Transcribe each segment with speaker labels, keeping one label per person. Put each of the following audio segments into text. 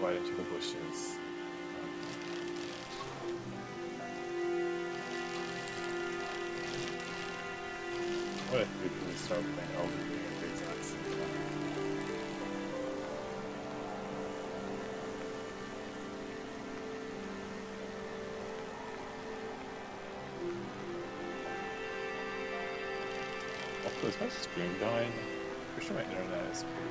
Speaker 1: right into the bushes. What if we start playing Elden Ring at the exact same time? Also, is my stream dying? I'm pretty sure my internet is pretty.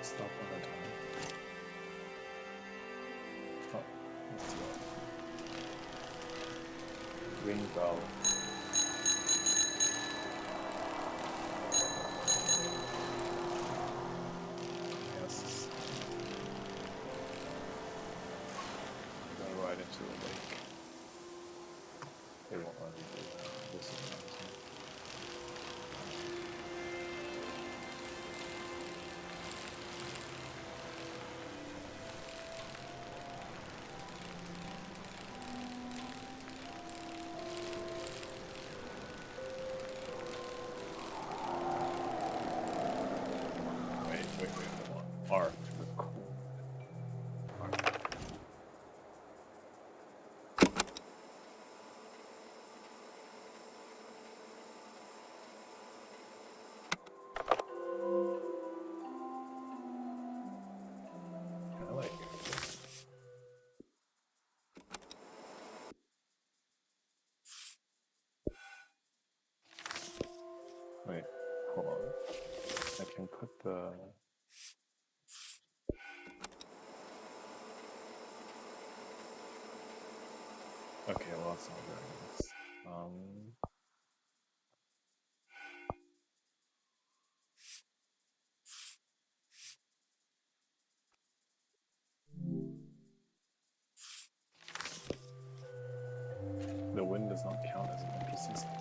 Speaker 1: Stop one at a time. Oh, let's see. Ring bell. Yes. Go right into the lake. They won't let me do that. This is not. Wait, hold on. R to record. R. I like it. Wait, hold on. I can put the. Okay, well, that's not very nice. The wind does not count as an NPC sound.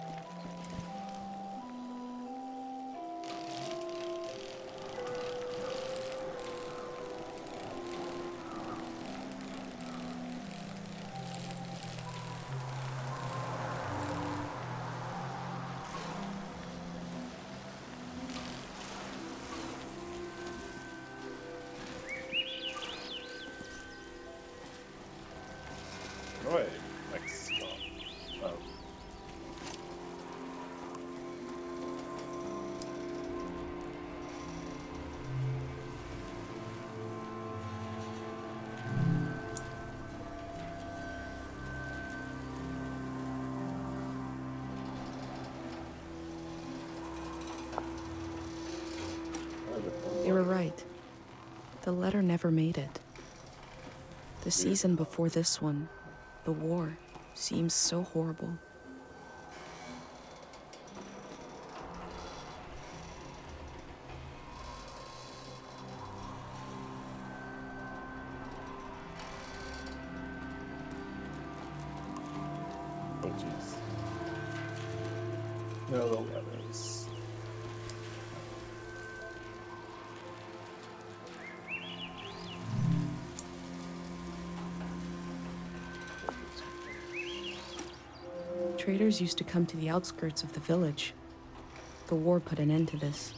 Speaker 1: Right, like stop. Oh.
Speaker 2: They were right. The letter never made it. The season before this one, the war, seems so horrible.
Speaker 1: Oh jeez. No, the letters.
Speaker 2: Traders used to come to the outskirts of the village. The war put an end to this.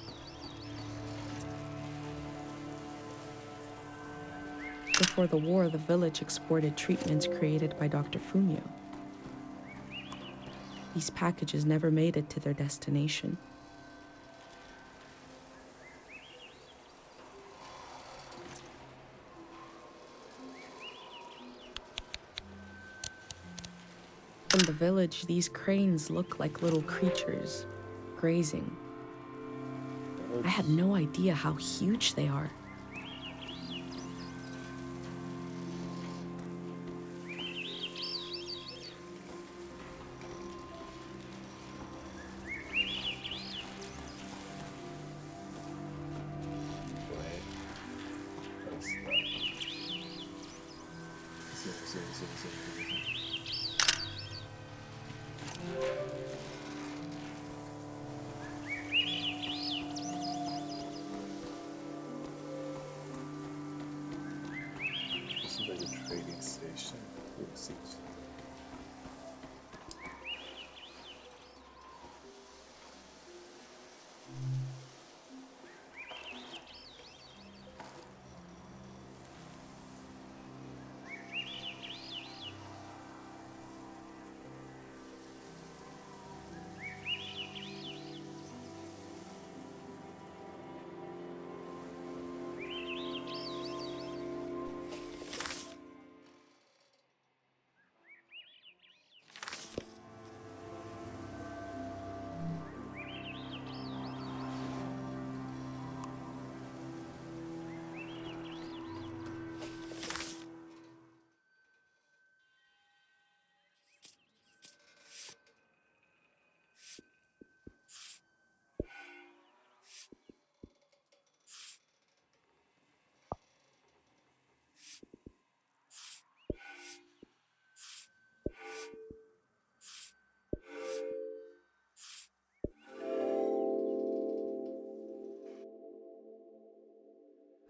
Speaker 2: Before the war, the village exported treatments created by Dr. Fumio. These packages never made it to their destination. From the village, these cranes look like little creatures, grazing. I had no idea how huge they are.
Speaker 1: This is like a trading station. Usage.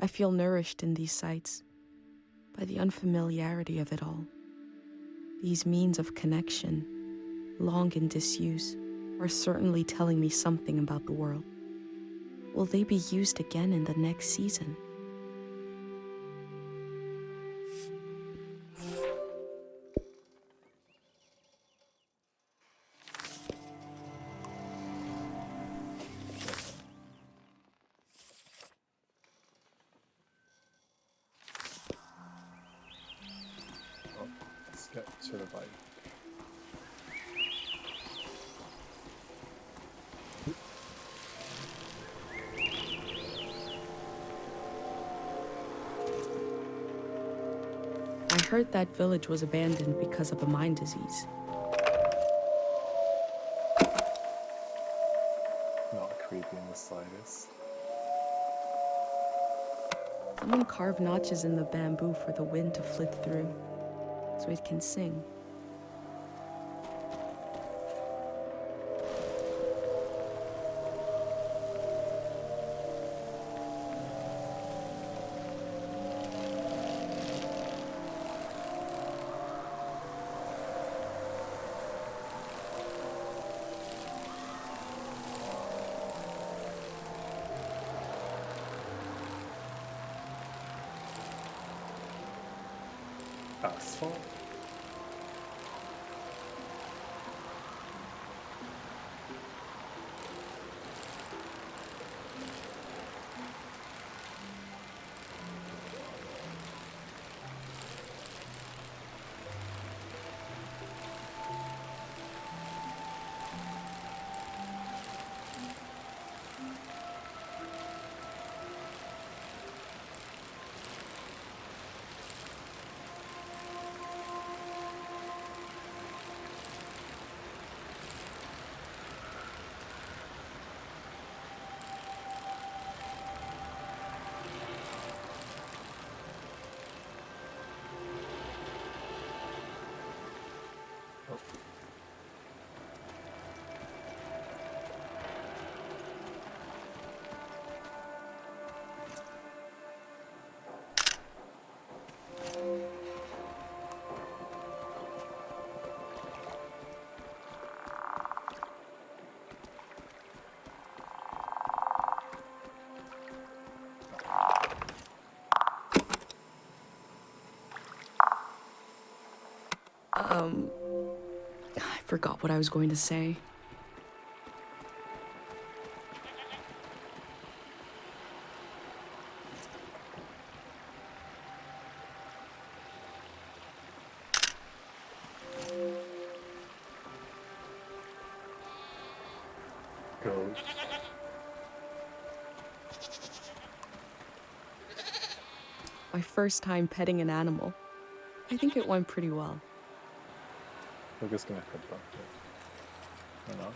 Speaker 2: I feel nourished in these sights by the unfamiliarity of it all. These means of connection, long in disuse, are certainly telling me something about the world. Will they be used again in the next season?
Speaker 1: Oh, let's get to the bike.
Speaker 2: I heard that village was abandoned because of a mind disease.
Speaker 1: Not creepy in the slightest.
Speaker 2: Someone carved notches in the bamboo for the wind to flit through, so it can sing.
Speaker 1: Asphalt? Oh.
Speaker 2: I forgot what I was going to say.
Speaker 1: Go.
Speaker 2: My first time petting an animal. I think it went pretty well.
Speaker 1: We're just gonna headbutt it. Or not?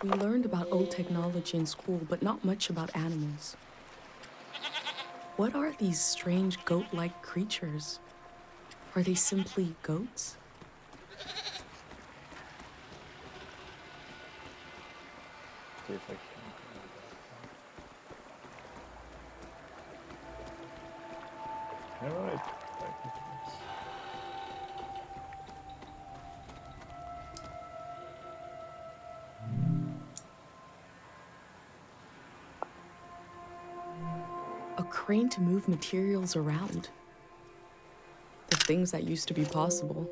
Speaker 2: We learned about old technology in school, but not much about animals. What are these strange goat-like creatures? Are they simply goats?
Speaker 1: See if I can. Alright.
Speaker 2: A crane to move materials around. The things that used to be possible.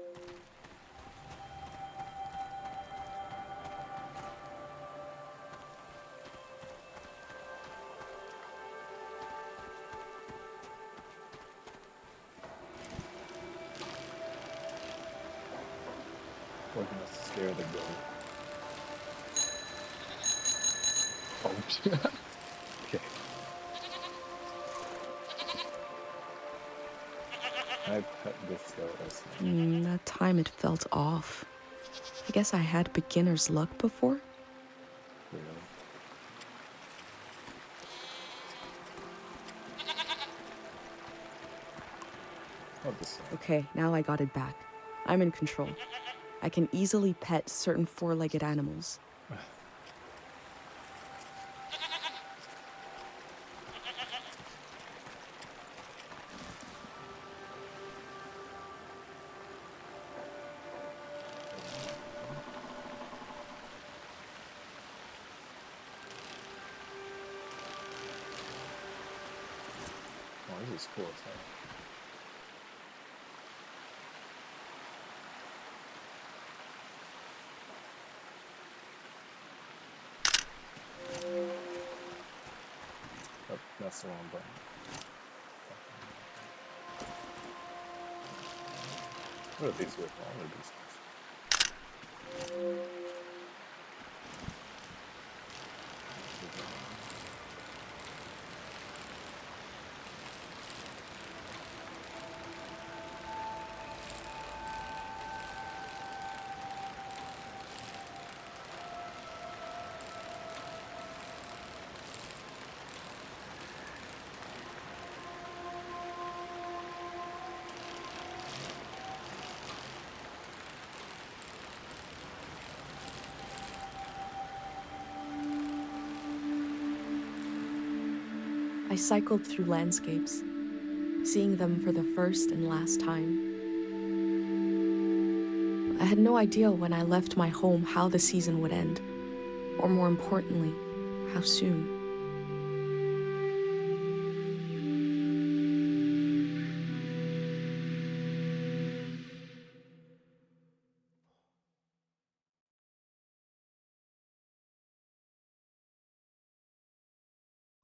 Speaker 1: We're gonna scare the goat. Oh, okay. I pet this goat as
Speaker 2: That time it felt off. I guess I had beginner's luck before.
Speaker 1: really. Not the same.
Speaker 2: Okay, now I got it back. I'm in control. I can easily pet certain four-legged animals.
Speaker 1: Oh, this is cool as hell. Oh, that's the wrong button. What are these with? All of these things.
Speaker 2: I cycled through landscapes, seeing them for the first and last time. I had no idea when I left my home how the season would end, or more importantly, how soon.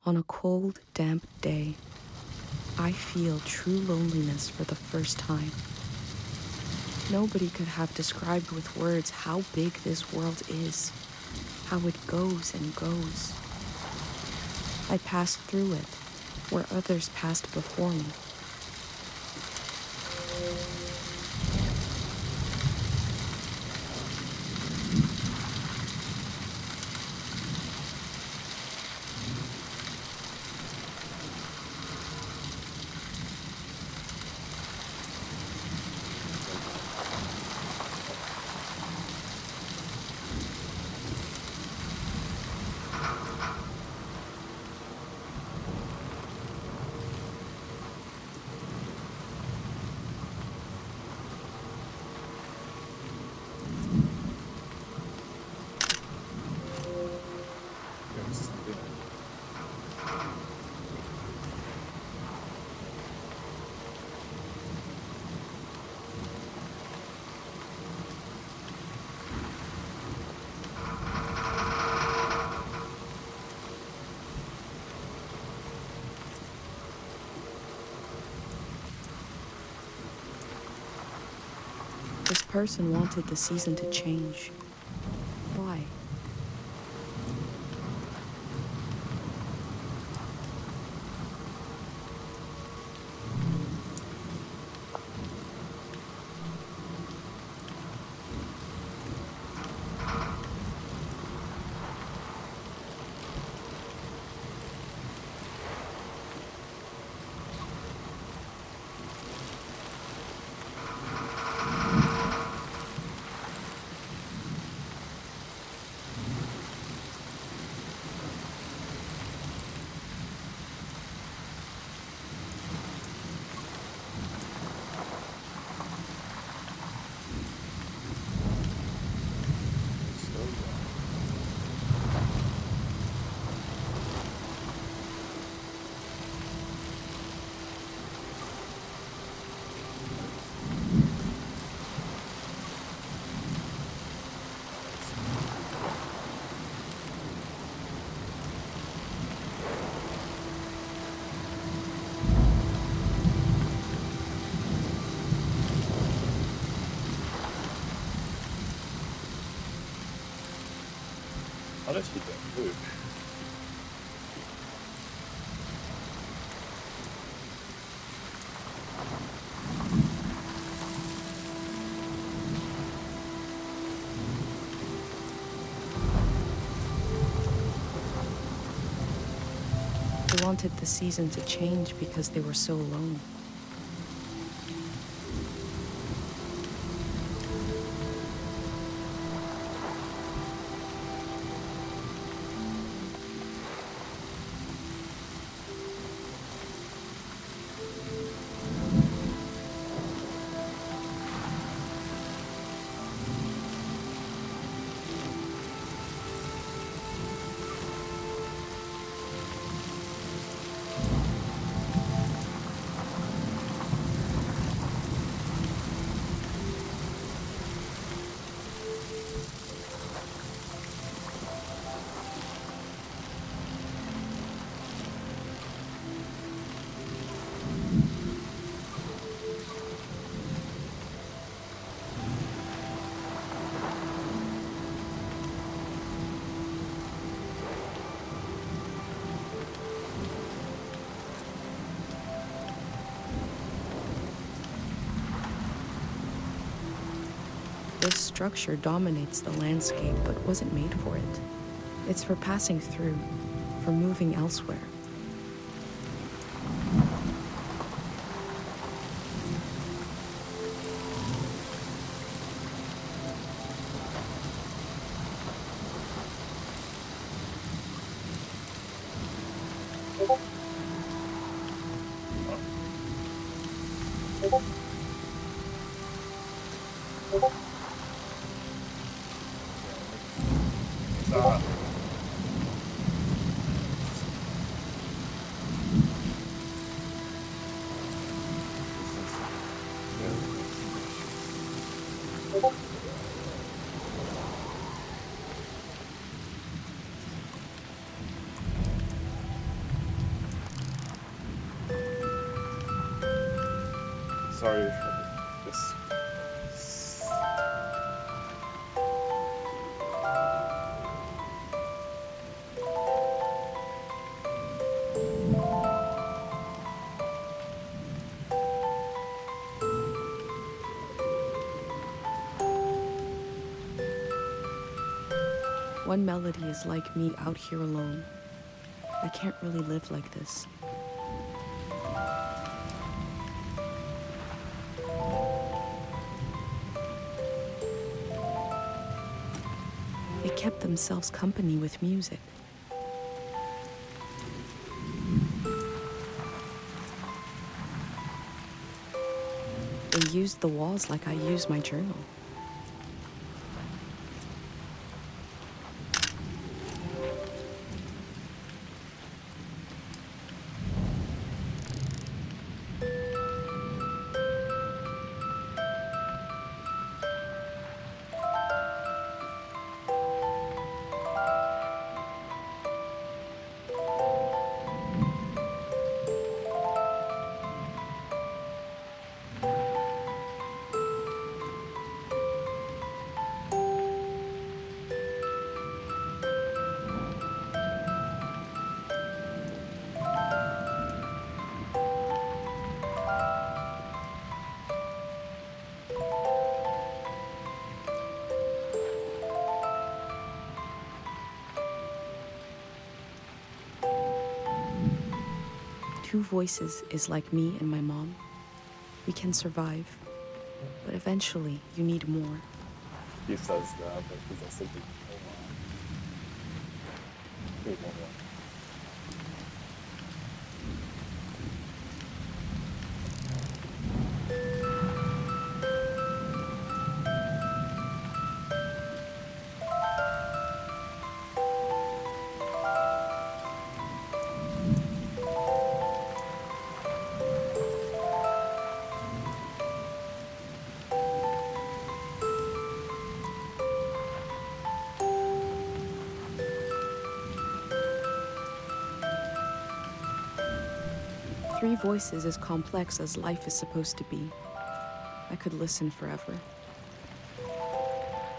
Speaker 2: On a cold, damp day, I feel true loneliness for the first time. Nobody could have described with words how big this world is, how it goes and goes. I passed through it, where others passed before me. This person wanted the season to change. Why?
Speaker 1: How does he don't move?
Speaker 2: They wanted the season to change because they were so alone. This structure dominates the landscape but wasn't made for it. It's for passing through, for moving elsewhere.
Speaker 1: Sarah. Sorry for this.
Speaker 2: One melody is like me out here alone. I can't really live like this. They kept themselves company with music. They used the walls like I use my journal. Two voices is like me and my mom. We can survive, but eventually you need more.
Speaker 1: He says that, but he's also thinking, oh, wow.
Speaker 2: Three voices as complex as life is supposed to be. I could listen forever.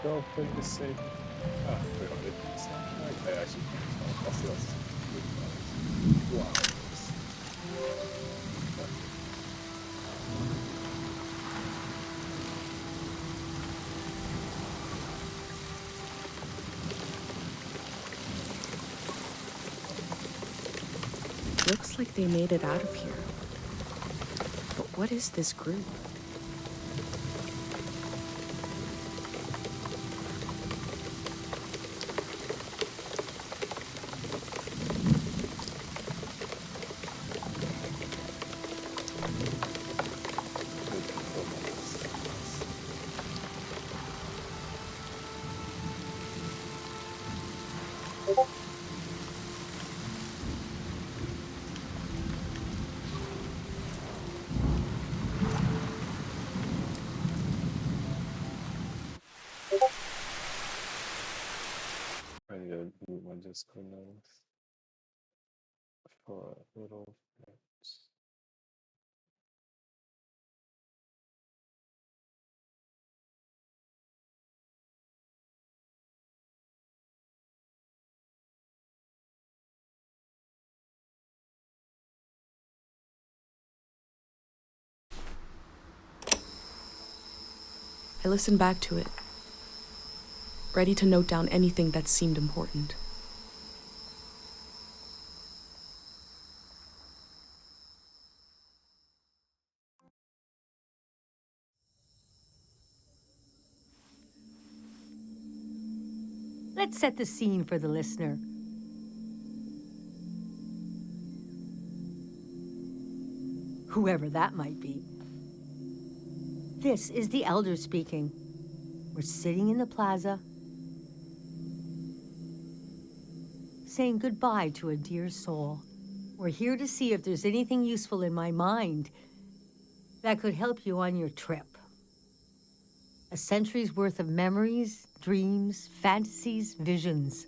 Speaker 1: Go for the sake. Ah, we already did something like I actually can't tell. Also, that's really nice. Wow.
Speaker 2: Looks like they made it out of here. But what is this group?
Speaker 1: I need to mute my Discord now for a little bit.
Speaker 2: I listened back to it, ready to note down anything that seemed important.
Speaker 3: Let's set the scene for the listener. Whoever that might be. This is the elder speaking. We're sitting in the plaza, saying goodbye to a dear soul. We're here to see if there's anything useful in my mind that could help you on your trip. A century's worth of memories, dreams, fantasies, visions.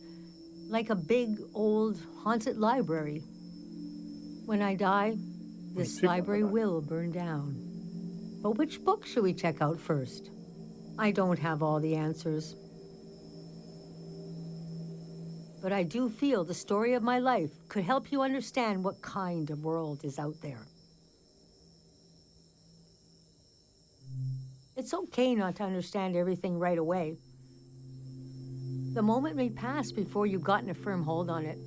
Speaker 3: Like a big, old, haunted library. When I die, this library will burn down. But which book should we check out first? I don't have all the answers. But I do feel the story of my life could help you understand what kind of world is out there. It's okay not to understand everything right away. The moment may pass before you've gotten a firm hold on it.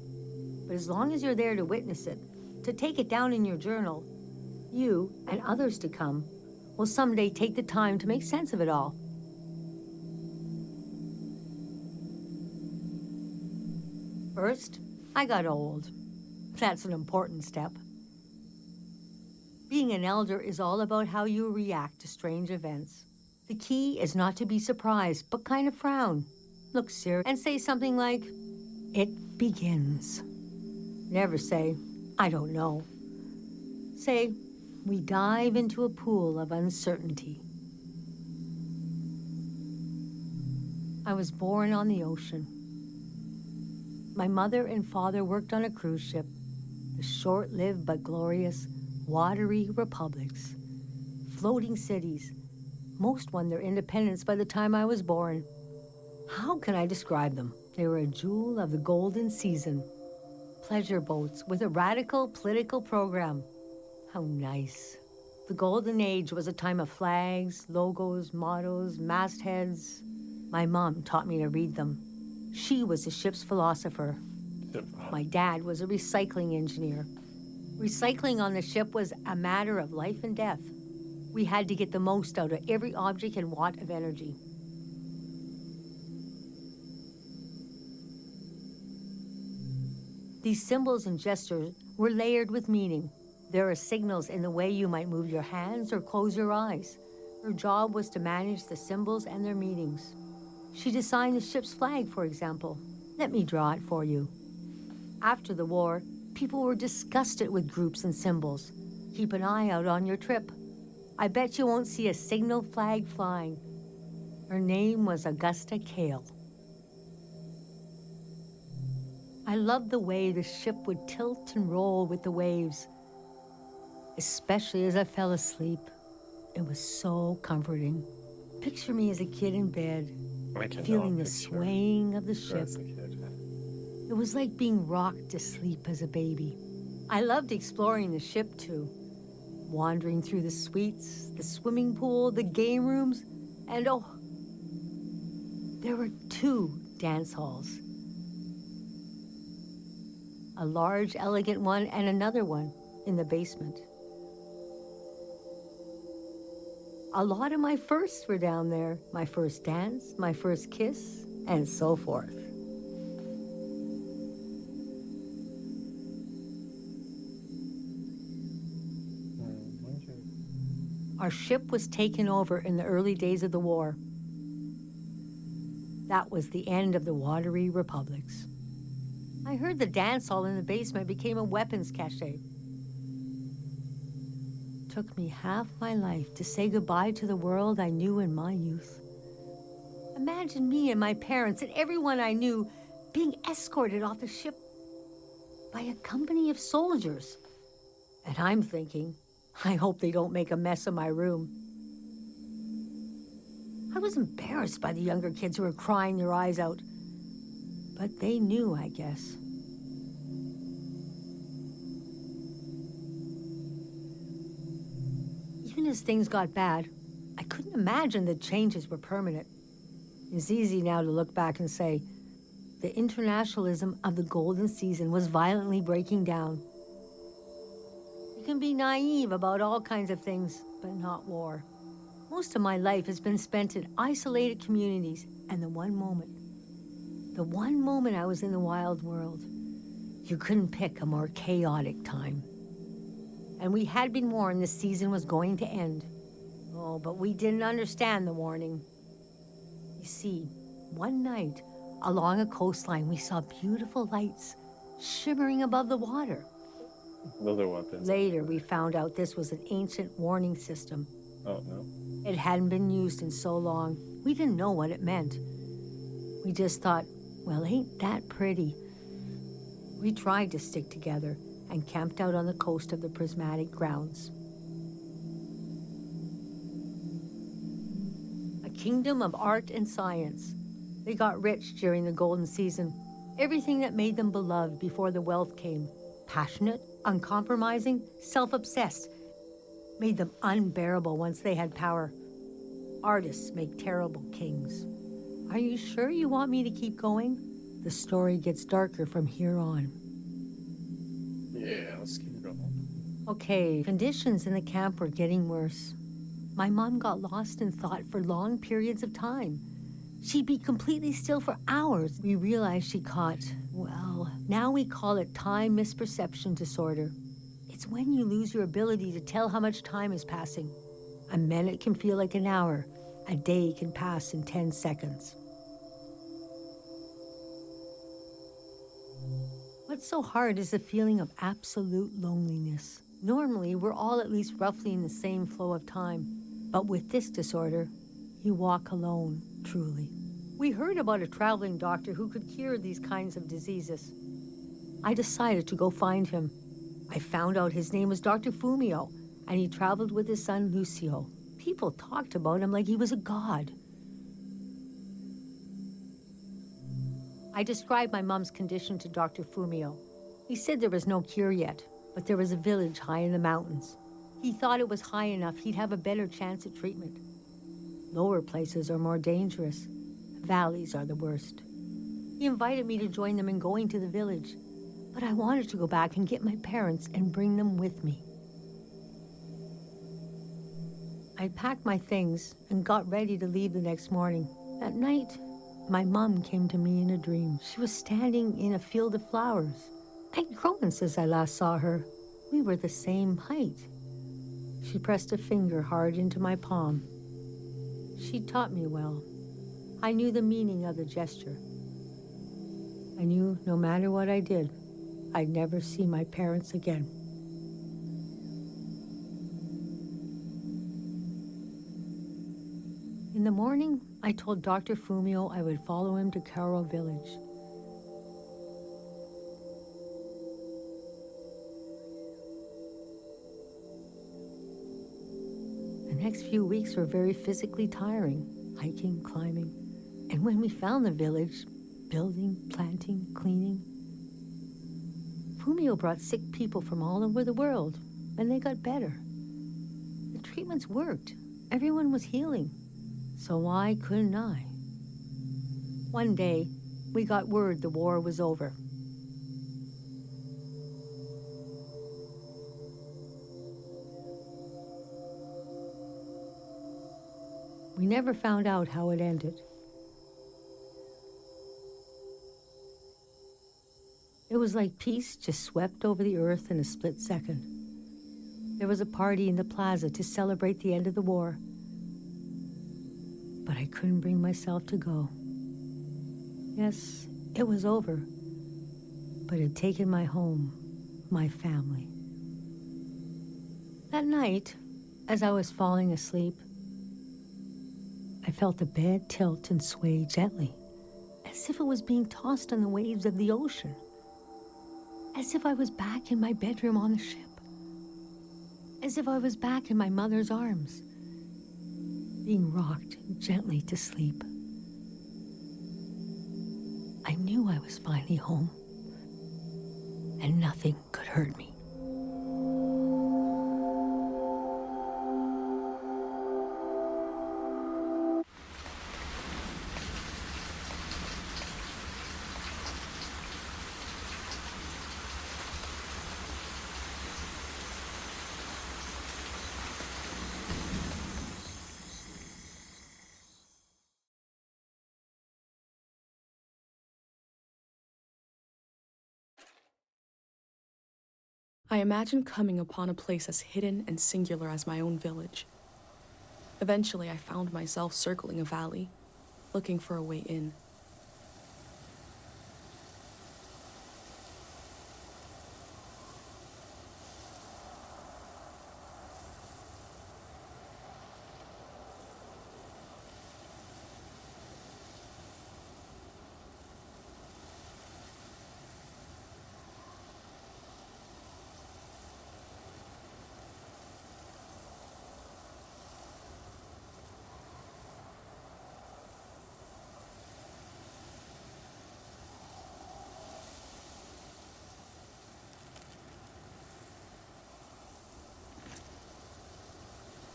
Speaker 3: But as long as you're there to witness it, to take it down in your journal, you and others to come will someday take the time to make sense of it all. First, I got old. That's an important step. Being an elder is all about how you react to strange events. The key is not to be surprised, but kind of frown, look serious, and say something like, "It begins." Never say, "I don't know." Say, "We dive into a pool of uncertainty." I was born on the ocean. My mother and father worked on a cruise ship, the short-lived but glorious watery republics, floating cities. Most won their independence by the time I was born. How can I describe them? They were a jewel of the golden season. Pleasure boats with a radical political program. How nice. The golden age was a time of flags, logos, mottos, mastheads. My mom taught me to read them. She was the ship's philosopher. My dad was a recycling engineer. Recycling on the ship was a matter of life and death. We had to get the most out of every object and watt of energy. These symbols and gestures were layered with meaning. There are signals in the way you might move your hands or close your eyes. Her job was to manage the symbols and their meanings. She designed the ship's flag, for example. Let me draw it for you. After the war, people were disgusted with groups and symbols. Keep an eye out on your trip. I bet you won't see a signal flag flying. Her name was Augusta Kale. I loved the way the ship would tilt and roll with the waves, especially as I fell asleep. It was so comforting. Picture me as a kid in bed, feeling the swaying of the ship. It was like being rocked to sleep as a baby. I loved exploring the ship too, wandering through the suites, the swimming pool, the game rooms, and oh, there were 2 dance halls. A large, elegant one and another one in the basement. A lot of my firsts were down there. My first dance, my first kiss, and so forth. Our ship was taken over in the early days of the war. That was the end of the watery republics. I heard the dance hall in the basement became a weapons cache. Took me half my life to say goodbye to the world I knew in my youth. Imagine me and my parents and everyone I knew being escorted off the ship by a company of soldiers. And I'm thinking, I hope they don't make a mess of my room. I was embarrassed by the younger kids who were crying their eyes out. But they knew, I guess. Even as things got bad, I couldn't imagine the changes were permanent. It's easy now to look back and say, the internationalism of the golden season was violently breaking down. You can be naive about all kinds of things, but not war. Most of my life has been spent in isolated communities, and the one moment I was in the wild world, you couldn't pick a more chaotic time. And we had been warned this season was going to end. Oh, but we didn't understand the warning. You see, one night, along a coastline, we saw beautiful lights shimmering above the water.
Speaker 1: Those are weapons.
Speaker 3: Later, we found out this was an ancient warning system.
Speaker 1: Oh, no.
Speaker 3: It hadn't been used in so long. We didn't know what it meant. We just thought, well, ain't that pretty? We tried to stick together and camped out on the coast of the Prismatic Grounds. A kingdom of art and science. They got rich during the golden season. Everything that made them beloved before the wealth came. Passionate, uncompromising, self-obsessed. Made them unbearable once they had power. Artists make terrible kings. Are you sure you want me to keep going? The story gets darker from here on.
Speaker 1: Yeah, let's keep going.
Speaker 3: Okay, conditions in the camp were getting worse. My mom got lost in thought for long periods of time. She'd be completely still for hours. We realized she caught, well, now we call it time misperception disorder. It's when you lose your ability to tell how much time is passing. A minute can feel like an hour. A day can pass in 10 seconds. What's so hard is the feeling of absolute loneliness. Normally, we're all at least roughly in the same flow of time. But with this disorder, you walk alone, truly. We heard about a traveling doctor who could cure these kinds of diseases. I decided to go find him. I found out his name was Dr. Fumio, and he traveled with his son Lucio. People talked about him like he was a god. I described my mom's condition to Dr. Fumio. He said there was no cure yet, but there was a village high in the mountains. He thought it was high enough he'd have a better chance at treatment. Lower places are more dangerous. Valleys are the worst. He invited me to join them in going to the village, but I wanted to go back and get my parents and bring them with me. I packed my things and got ready to leave the next morning. At night, my mom came to me in a dream. She was standing in a field of flowers. I'd grown since I last saw her. We were the same height. She pressed a finger hard into my palm. She taught me well. I knew the meaning of the gesture. I knew no matter what I did, I'd never see my parents again. In the morning, I told Dr. Fumio I would follow him to Karo village. The next few weeks were very physically tiring, hiking, climbing. And when we found the village, building, planting, cleaning, Fumio brought sick people from all over the world, and they got better. The treatments worked. Everyone was healing. So why couldn't I? One day, we got word the war was over. We never found out how it ended. It was like peace just swept over the earth in a split second. There was a party in the plaza to celebrate the end of the war, but I couldn't bring myself to go. Yes, it was over, but it had taken my home, my family. That night, as I was falling asleep, I felt the bed tilt and sway gently, as if it was being tossed on the waves of the ocean, as if I was back in my bedroom on the ship, as if I was back in my mother's arms, being rocked gently to sleep. I knew I was finally home, and nothing could hurt me.
Speaker 2: I imagined coming upon a place as hidden and singular as my own village. Eventually, I found myself circling a valley, looking for a way in.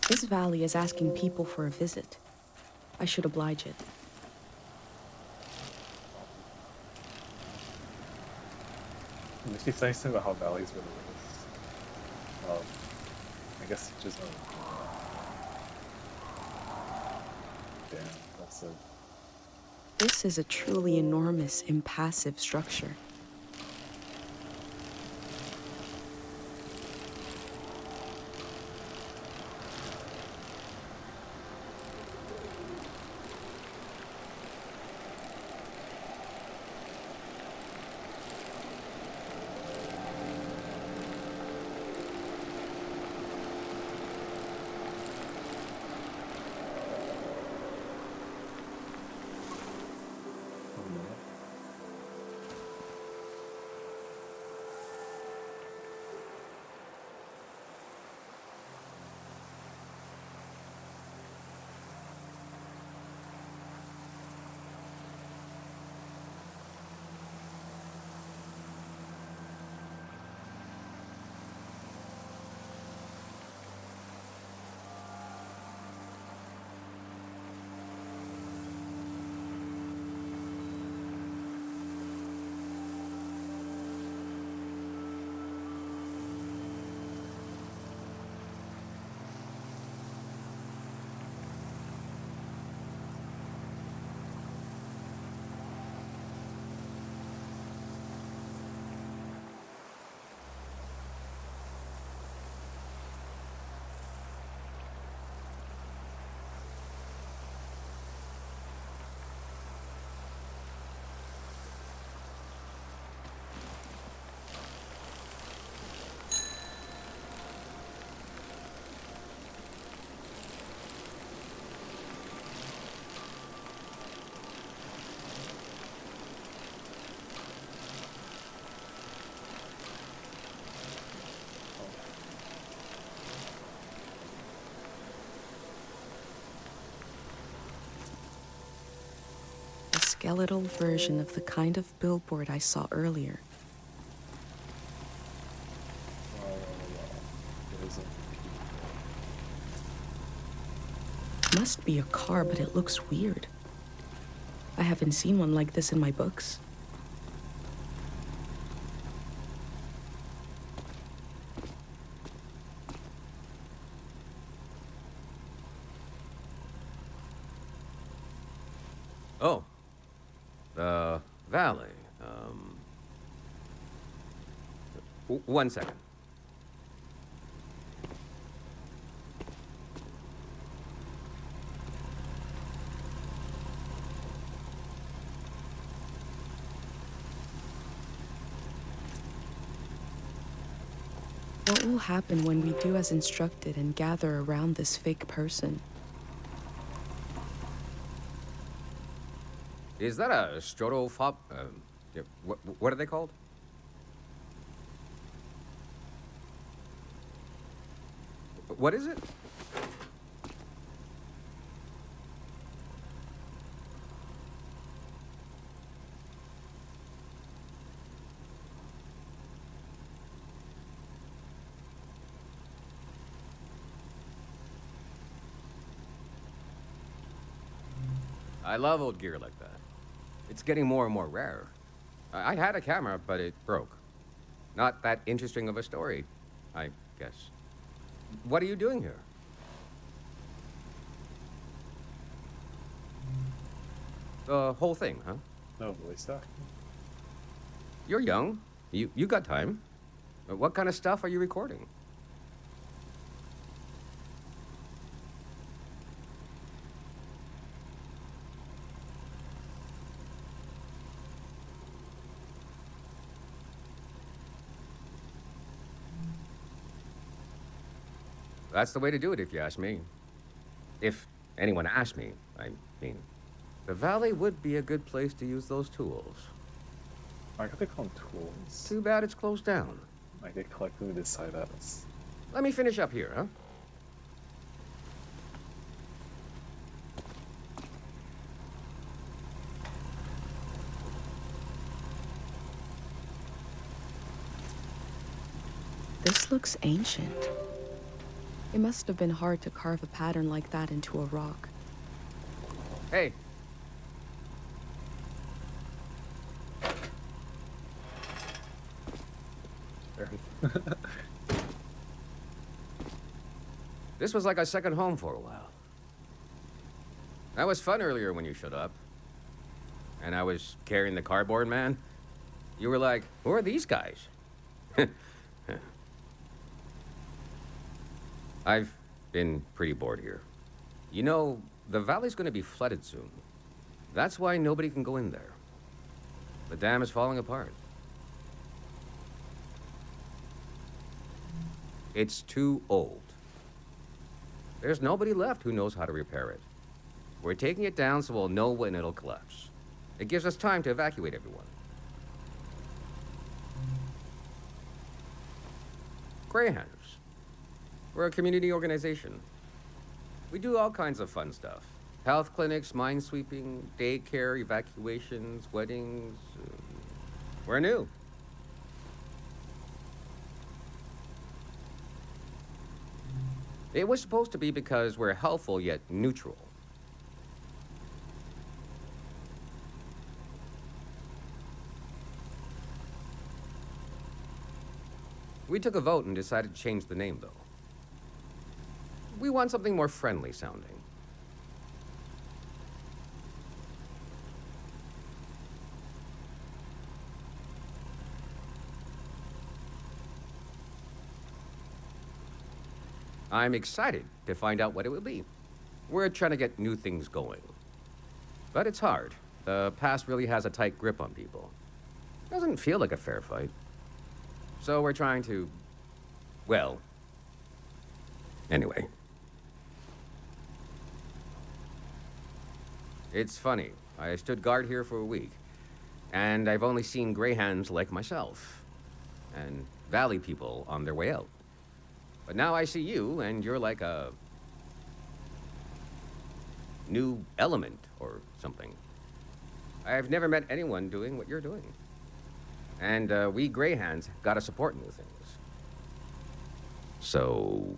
Speaker 2: This valley is asking people for a visit. I should oblige it.
Speaker 1: And if you're nice about how valleys really is, I guess you just know. Damn, that's a.
Speaker 2: This is a truly enormous, impassive structure. Skeletal version of the kind of billboard I saw earlier. Must be a car, but it looks weird. I haven't seen one like this in my books.
Speaker 4: Oh, the valley. One second.
Speaker 2: What will happen when we do as instructed and gather around this fake person?
Speaker 4: Is that a strotophob? Yeah, what are they called? What is it? I love old gear like that. It's getting more and more rare. I had a camera, but it broke. Not that interesting of a story, I guess. What are you doing here? The whole thing, huh?
Speaker 1: No voice acting.
Speaker 4: You're young. You got time. What kind of stuff are you recording? That's the way to do it, if you ask me. If anyone asked me, I mean. The valley would be a good place to use those tools.
Speaker 1: I gotta call them tools.
Speaker 4: Too bad it's closed down.
Speaker 1: Like they collectively decide that it's...
Speaker 4: Let me finish up here, huh?
Speaker 2: This looks ancient. It must have been hard to carve a pattern like that into a rock.
Speaker 4: Hey. This was like a second home for a while. That was fun earlier when you showed up. And I was carrying the cardboard man. You were like, who are these guys? I've been pretty bored here. You know, the valley's gonna be flooded soon. That's why nobody can go in there. The dam is falling apart. It's too old. There's nobody left who knows how to repair it. We're taking it down so we'll know when it'll collapse. It gives us time to evacuate everyone. Greyhounds. We're a community organization. We do all kinds of fun stuff. Health clinics, mine sweeping, daycare, evacuations, weddings. We're new. It was supposed to be because we're helpful yet neutral. We took a vote and decided to change the name, though. We want something more friendly sounding. I'm excited to find out what it will be. We're trying to get new things going. But it's hard. The past really has a tight grip on people. Doesn't feel like a fair fight. So we're trying to... well... anyway. It's funny. I stood guard here for a week. And I've only seen greyhounds like myself. And valley people on their way out. But now I see you, and you're like a... new element or something. I've never met anyone doing what you're doing. And we greyhounds gotta support new things. So...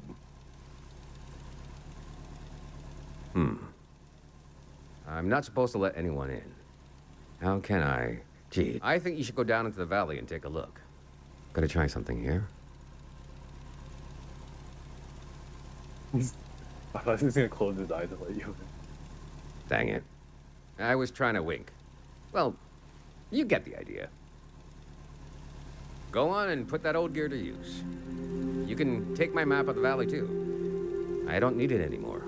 Speaker 4: I'm not supposed to let anyone in. How can I? Gee, I think you should go down into the valley and take a look. Gonna try something here?
Speaker 1: I thought he was gonna close his eyes and let you in.
Speaker 4: Dang it. I was trying to wink. Well, you get the idea. Go on and put that old gear to use. You can take my map of the valley, too. I don't need it anymore.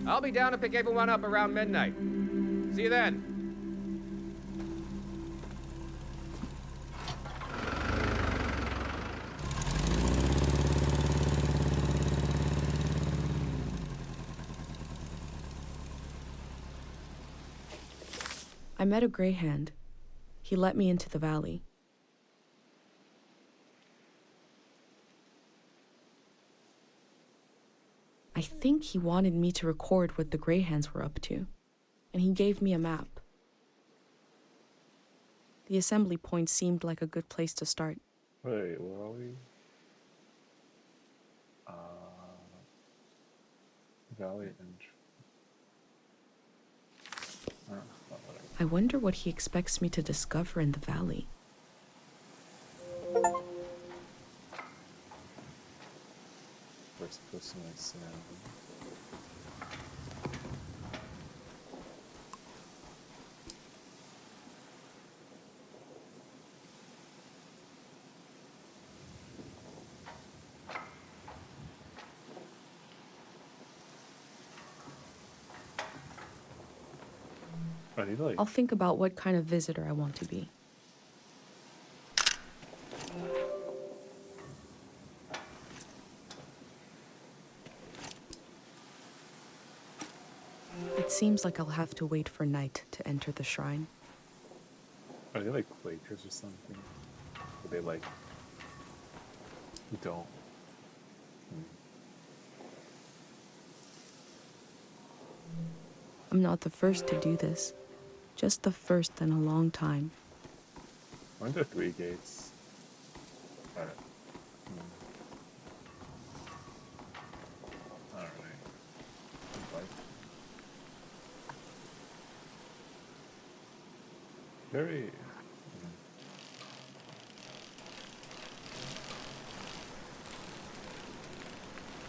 Speaker 4: I'll be down to pick everyone up around midnight. See you then.
Speaker 2: I met a greyhound. He let me into the valley. I think he wanted me to record what the greyhounds were up to, and he gave me a map. The assembly point seemed like a good place to start.
Speaker 1: Wait, where are we? Valley entry. Not whatever.
Speaker 2: I wonder what he expects me to discover in the valley.
Speaker 1: First person I see. Are they like?
Speaker 2: I'll think about what kind of visitor I want to be. It seems like I'll have to wait for night to enter the shrine.
Speaker 1: Are they like Quakers or something? Are they like? You don't.
Speaker 2: I'm not the first to do this, just the first in a long time.
Speaker 1: Aren't there 3 gates? Alright. Alright. Very.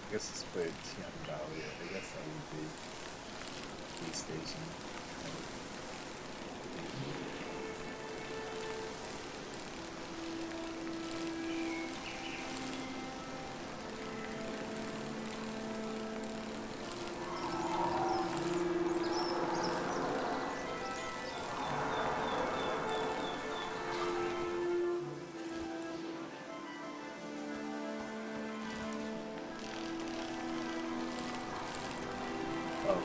Speaker 1: I guess it's played Tian Valley. I guess that would be the station. Oh.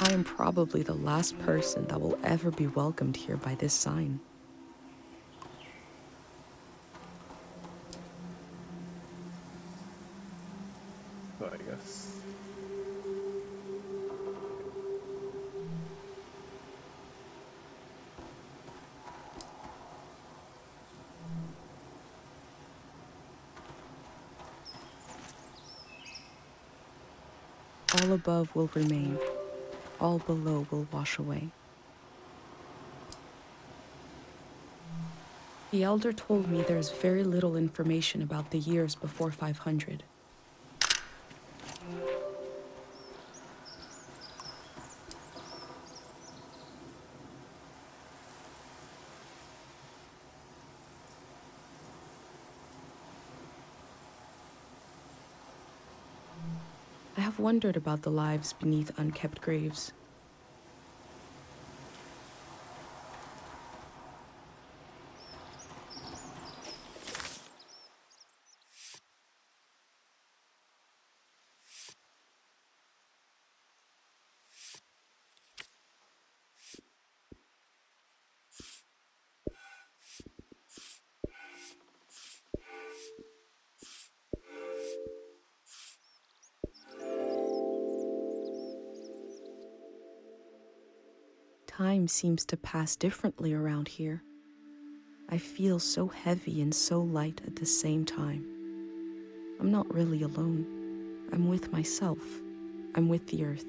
Speaker 2: I am probably the last person that will ever be welcomed here by this sign.
Speaker 1: So I guess.
Speaker 2: All above will remain. All below will wash away. The elder told me there's very little information about the years before 500. have wondered about the lives beneath unkept graves. Time seems to pass differently around here. I feel so heavy and so light at the same time. I'm not really alone. I'm with myself. I'm with the earth.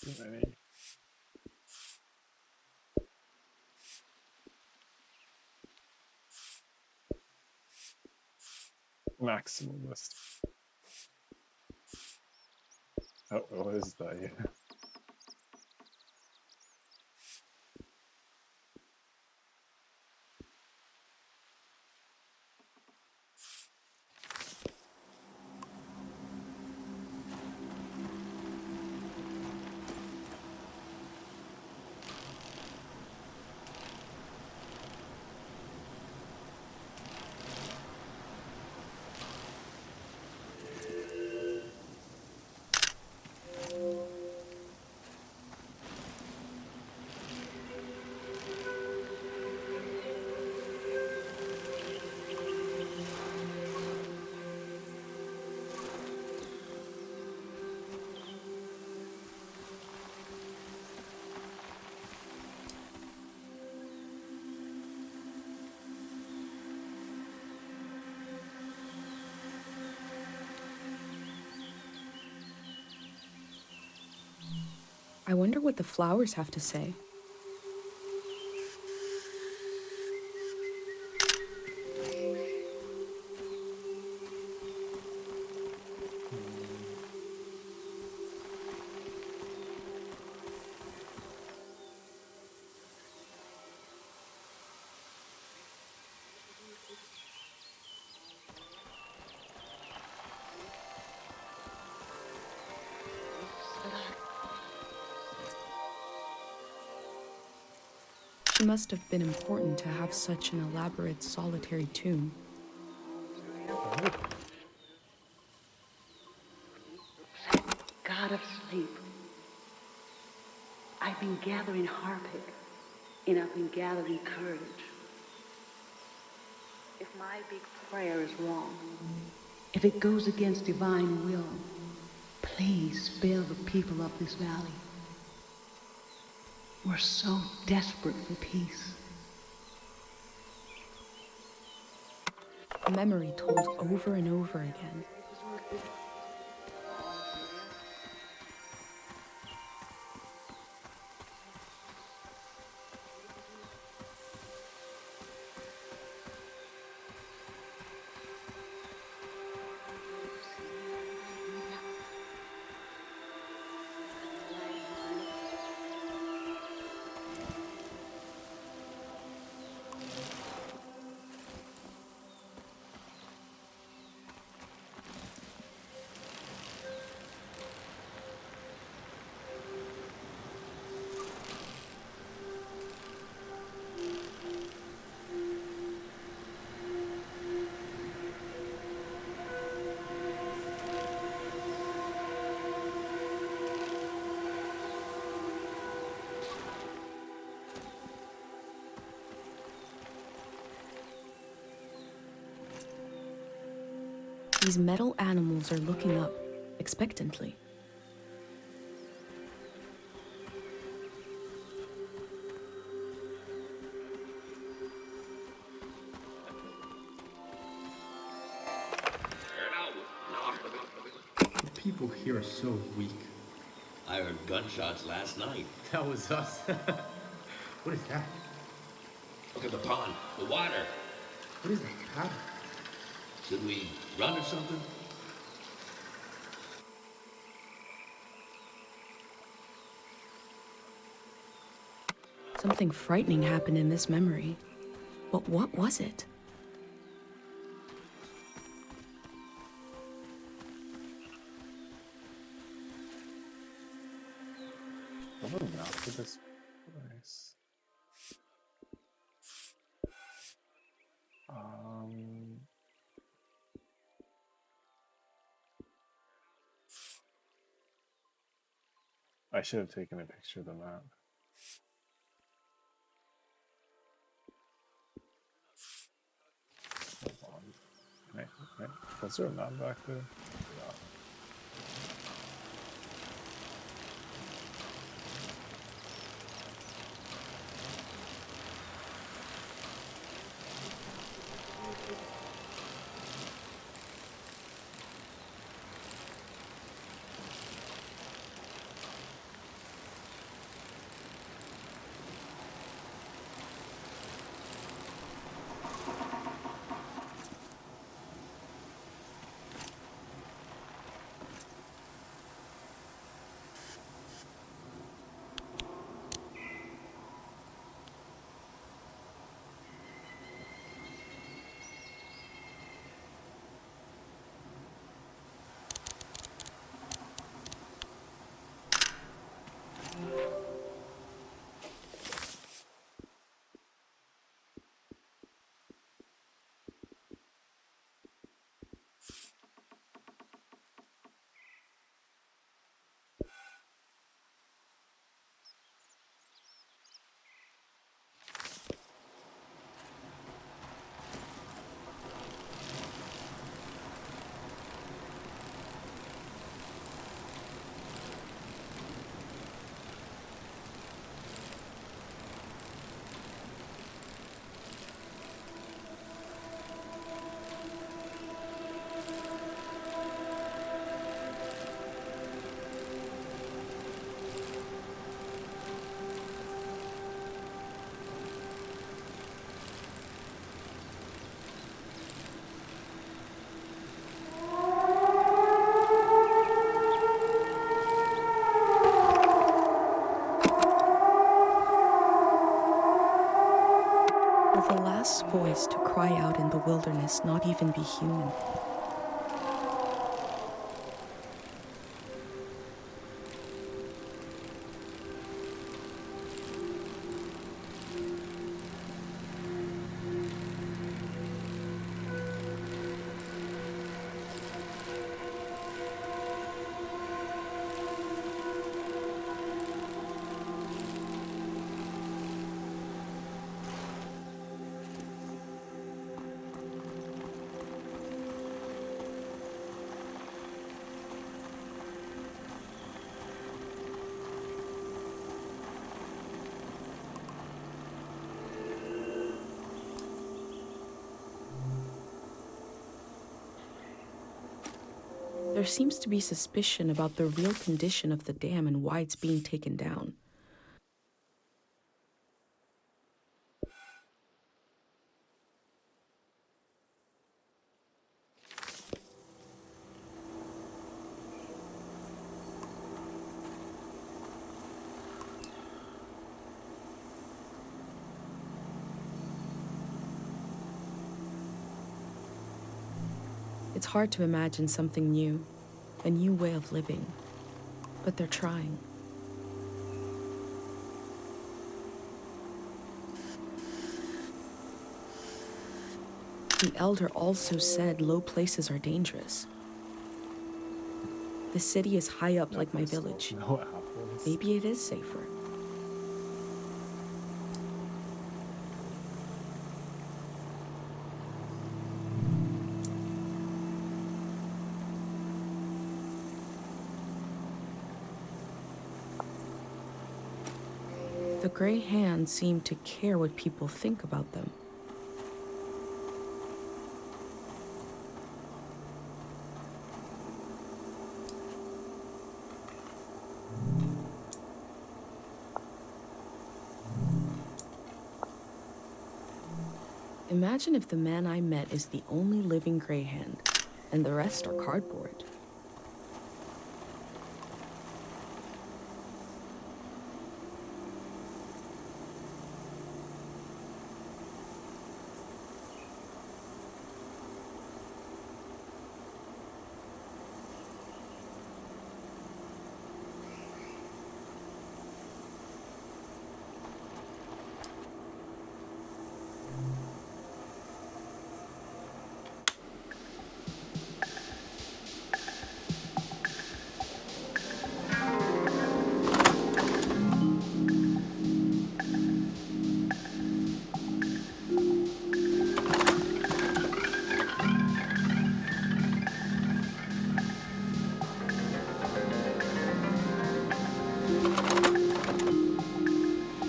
Speaker 1: Too many. Maximalist. Oh, what is that? Yeah.
Speaker 2: I wonder what the flowers have to say. It must have been important to have such an elaborate solitary tomb.
Speaker 5: God of sleep, I've been gathering harpic, and I've been gathering courage. If my big prayer is wrong, if it goes against divine will, please spare the people of this valley. We're so desperate for peace.
Speaker 2: A memory told over and over again. These metal animals are looking up, expectantly.
Speaker 6: The people here are so weak.
Speaker 7: I heard gunshots last night.
Speaker 6: That was us. What is that?
Speaker 7: Look at the pond, the water.
Speaker 6: What is that pattern?
Speaker 7: Should we run or something?
Speaker 2: Something frightening happened in this memory. But what was it?
Speaker 1: What a map for this place. I should have taken a picture of the map. Hold on. Was there a map back there? No.
Speaker 2: Will the last voice to cry out in the wilderness not even be human? There seems to be suspicion about the real condition of the dam and why it's being taken down. It's hard to imagine something new, a new way of living, but they're trying. The elder also said low places are dangerous. The city is high up like my village.
Speaker 1: No apples.
Speaker 2: Maybe it is safer. The gray hands seem to care what people think about them. Imagine if the man I met is the only living gray hand, and the rest are cardboard.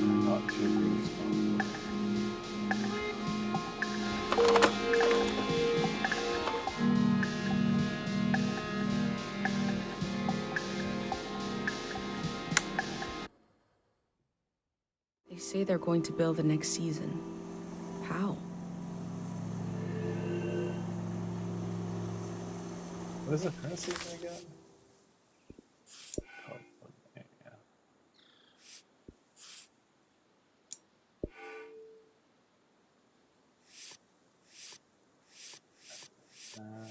Speaker 1: Not too responsible.
Speaker 2: They say they're going to build the next season. How?
Speaker 1: What is the current season again? Oh, okay, yeah. Um,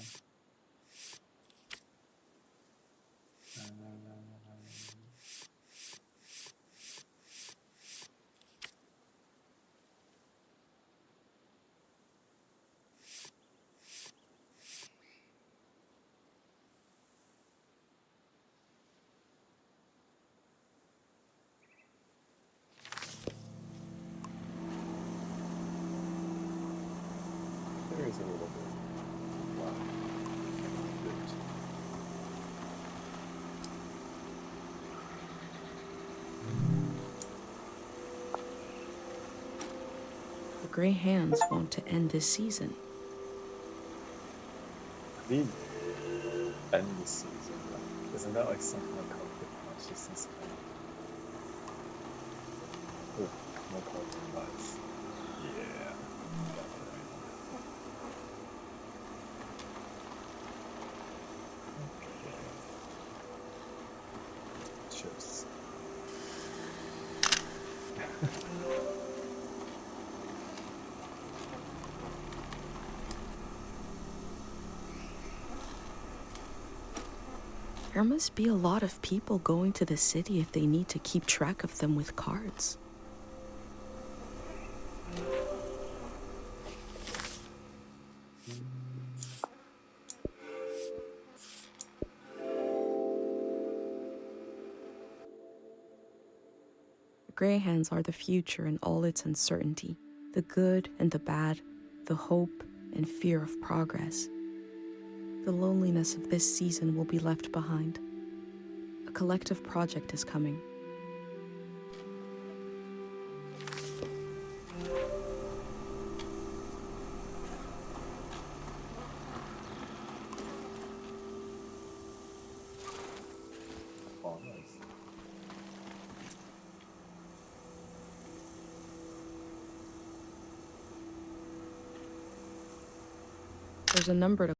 Speaker 1: there is a little bit. Wow. Good.
Speaker 2: The gray hands want to end this season.
Speaker 1: The end of the season, like, isn't that like something like collective consciousness? Ooh, no collective vibes. Yeah. Okay. Cheers.
Speaker 2: There must be a lot of people going to the city if they need to keep track of them with cards. The gray hands are the future in all its uncertainty, the good and the bad, the hope and fear of progress. The loneliness of this season will be left behind. A collective project is coming.
Speaker 1: Oh, nice.
Speaker 2: There's a number to